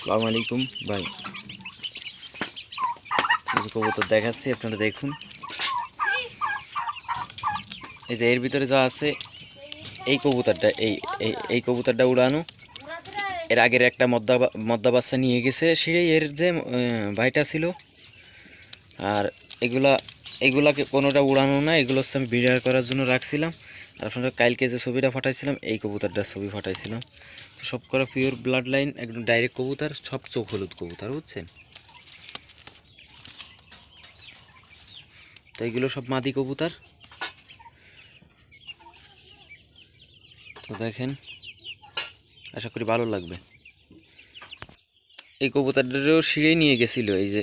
আসসালামু আলাইকুম ভাই। কিছু কবুতর দেখাচ্ছি, আপনারা দেখুন। এই যে এর ভিতরে যা আছে, এই কবুতরটা এই কবুতরটা উড়ানো। এর আগের একটা মদ্দা বাচ্চা নিয়ে গেছে সিঁড়ে এর যে ভাইটা ছিল। আর এগুলা এগুলাকে কোনোটা উড়ানো না, এগুলো হচ্ছে আমি বিড়ার করার জন্য রাখছিলাম। আর আপনারা কালকে যে ছবিটা ফাটাইছিলাম, এই কবুতরটার ছবি ফাটাইছিলাম। সব করা পিওর ব্লাড লাইন, একদম ডাইরেক্ট কবুতর, সব চোখ হলুদ কবুতর, বুঝছেন? তো এইগুলো সব মাদি কবুতর। তো দেখেন, আশা করি ভালো লাগবে। এই কবুতরটারও সিঁড়েই নিয়ে গেছিলো, এই যে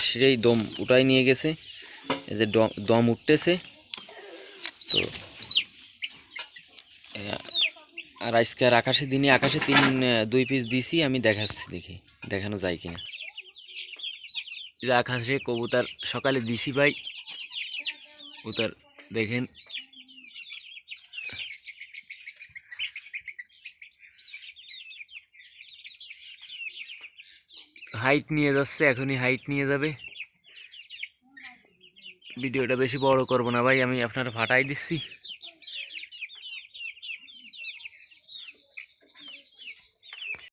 সিঁড়েই দম উঠাই নিয়ে গেছে। এই যে দম উঠতেছে। তো আর আজকে আর আকাশে দুই পিস দিছি, আমি দেখাচ্ছি, দেখি দেখানো যায় কিনা। এই যে আকাশে কবুতর সকালে দিছি ভাই, কবুতর দেখেন। হাইট নিয়ে যাচ্ছে, এখনই হাইট নিয়ে যাবে। ভিডিওটা বেশি বড় করব না ভাই, আমি আপনারা ফাটাই দিচ্ছি।